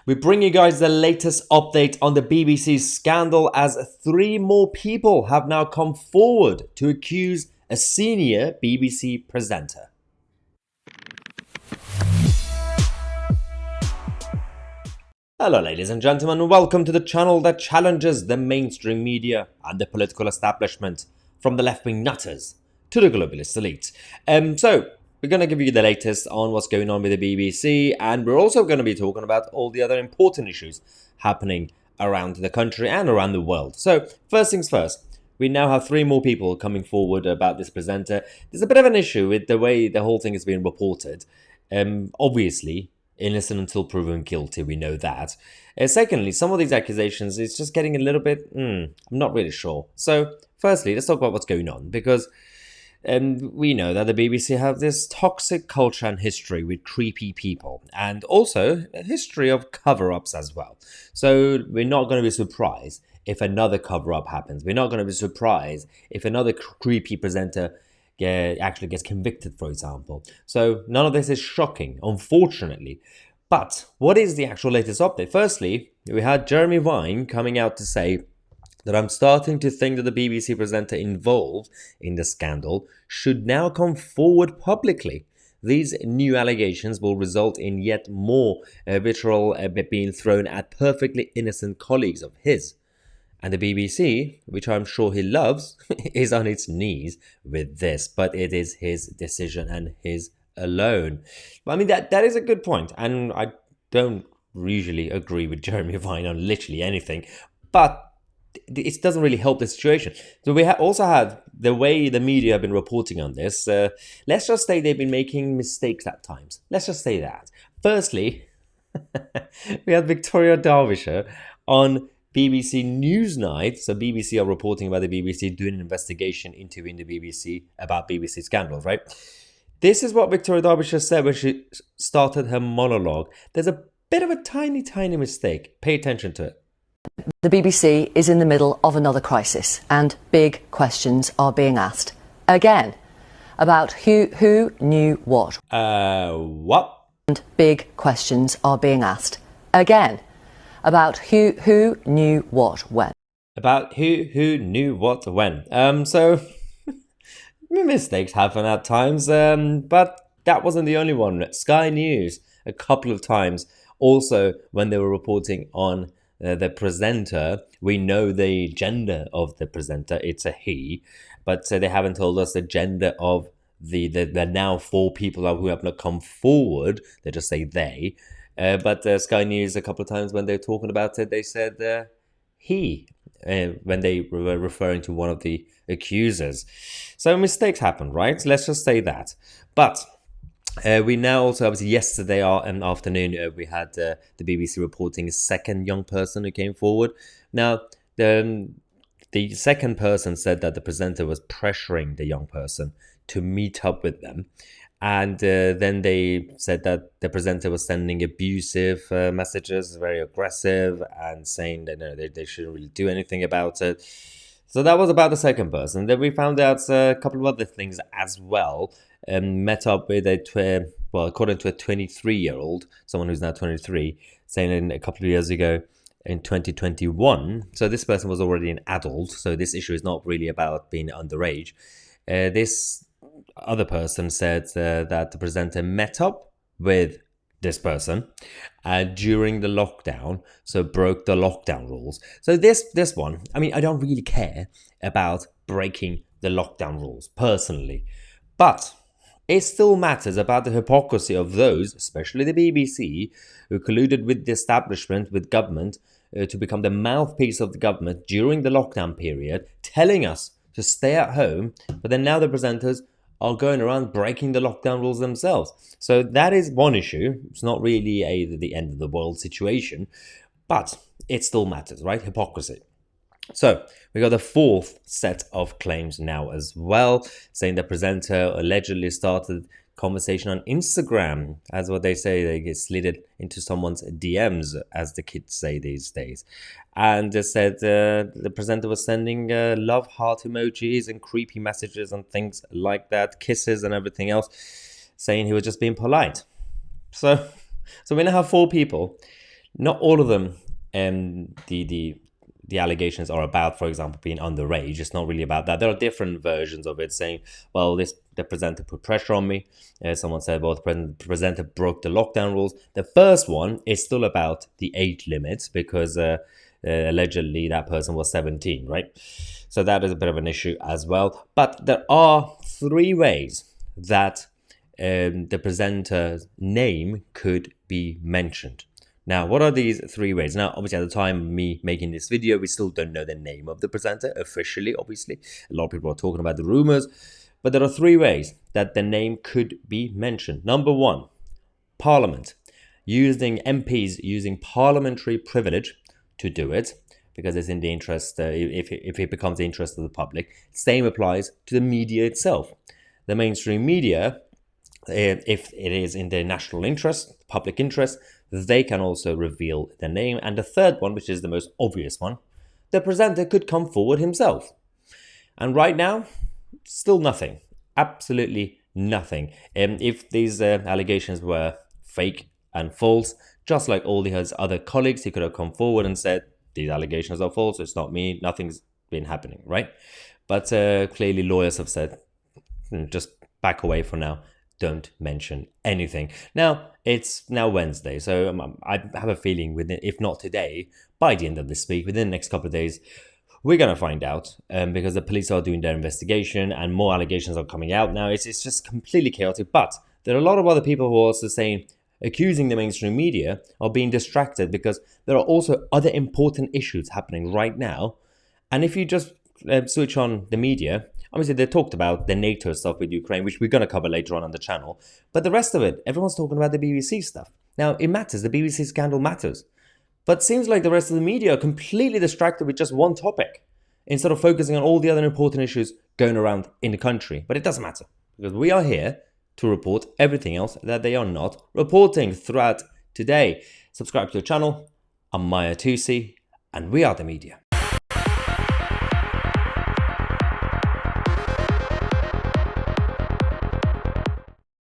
We bring you guys the latest update on the BBC scandal as 3 more people have now come forward to accuse a senior BBC presenter. Hello ladies and gentlemen, welcome to the channel that challenges the mainstream media and the political establishment, from the left-wing nutters to the globalist elite. So we're going to give you the latest on what's going on with the BBC, and we're also going to be talking about all the other important issues happening around the country and around the world. So first things first, we now have 3 more people coming forward about this presenter. There's a bit of an issue with the way the whole thing is being reported. Obviously, innocent until proven guilty, we know that. Secondly, some of these accusations is just getting a little bit, I'm not really sure. So firstly, let's talk about what's going on, because we know that the BBC have this toxic culture and history with creepy people, and also a history of cover-ups as well. So we're not going to be surprised if another cover-up happens. We're not going to be surprised if another creepy presenter actually gets convicted, for example. So none of this is shocking, unfortunately. But what is the actual latest update? Firstly, we had Jeremy Vine coming out to say that I'm starting to think that the BBC presenter involved in the scandal should now come forward publicly. These new allegations will result in yet more vitriol being thrown at perfectly innocent colleagues of his. And the BBC, which I'm sure he loves, is on its knees with this. But it is his decision and his alone. I mean, that is a good point. And I don't usually agree with Jeremy Vine on literally anything. But it doesn't really help the situation. So we also had the way the media have been reporting on this. Let's just say they've been making mistakes at times. Let's just say that. Firstly, we had Victoria Derbyshire on BBC Newsnight. So BBC are reporting about the BBC doing an investigation, interviewing the BBC about BBC scandals, right? This is what Victoria Derbyshire said when she started her monologue. There's a bit of a tiny mistake. Pay attention to it. The BBC is in the middle of another crisis, and big questions are being asked again about who knew what. What? And big questions are being asked again about who knew what when. About who knew what when. So mistakes happen at times, but that wasn't the only one. Sky News a couple of times also, when they were reporting on the presenter. We know the gender of the presenter, it's a he, but they haven't told us the gender of the now 4 people who have not come forward. They just say they. But Sky News a couple of times when they were talking about it, they said he, when they were referring to one of the accusers. So mistakes happen, right? Let's just say that. But we now also, obviously, yesterday afternoon, we had the BBC reporting a second young person who came forward. Now, the second person said that the presenter was pressuring the young person to meet up with them. And then they said that the presenter was sending abusive messages, very aggressive, and saying that they shouldn't really do anything about it. So that was about the second person. Then we found out a couple of other things as well. Met up with according to a 23-year-old, someone who's now 23, saying a couple of years ago in 2021. So this person was already an adult. So this issue is not really about being underage. This other person said that the presenter met up with this person during the lockdown, so broke the lockdown rules. So this one, I mean, I don't really care about breaking the lockdown rules personally, but it still matters about the hypocrisy of those, especially the BBC, who colluded with the establishment, with government, to become the mouthpiece of the government during the lockdown period, telling us to stay at home, but then now the presenters are going around breaking the lockdown rules themselves. So that is one issue. It's not really the end of the world situation, but it still matters, right? Hypocrisy. So we got the 4th set of claims now as well, saying the presenter allegedly started conversation on Instagram, as what they say, they get slid into someone's DMs, as the kids say these days. And they said the presenter was sending love heart emojis and creepy messages and things like that, kisses and everything else, saying he was just being polite. So we now have 4 people. Not all of them, the allegations are about, for example, being underage. It's not really about that. There are different versions of it saying, well, the presenter put pressure on me. Someone said, well, the presenter broke the lockdown rules. The first one is still about the age limits because allegedly that person was 17, right? So that is a bit of an issue as well. But there are three ways that the presenter's name could be mentioned. Now, what are these three ways? Now, obviously, at the time of me making this video, we still don't know the name of the presenter officially, obviously. A lot of people are talking about the rumors. But there are three ways that the name could be mentioned. Number one, Parliament. Using MPs using parliamentary privilege to do it, because it's in the interest, if it becomes the interest of the public. Same applies to the media itself. The mainstream media, if it is in the national interest, public interest, they can also reveal their name. And the third one, which is the most obvious one, the presenter could come forward himself. And right now, still nothing. Absolutely nothing. If these allegations were fake and false, just like all his other colleagues, he could have come forward and said, these allegations are false, it's not me, nothing's been happening, right? But clearly lawyers have said, just back away for now. Don't mention anything. Now, it's now Wednesday, so I have a feeling if not today, by the end of this week, within the next couple of days, we're going to find out because the police are doing their investigation and more allegations are coming out now. It's just completely chaotic, but there are a lot of other people who are also saying, accusing the mainstream media of being distracted because there are also other important issues happening right now. And if you just switch on the media, obviously they talked about the NATO stuff with Ukraine, which we're going to cover later on the channel. But the rest of it, everyone's talking about the BBC stuff. Now, it matters. The BBC scandal matters. But it seems like the rest of the media are completely distracted with just one topic instead of focusing on all the other important issues going around in the country. But it doesn't matter because we are here to report everything else that they are not reporting throughout today. Subscribe to the channel. I'm Mahyar Tousi, and we are the media.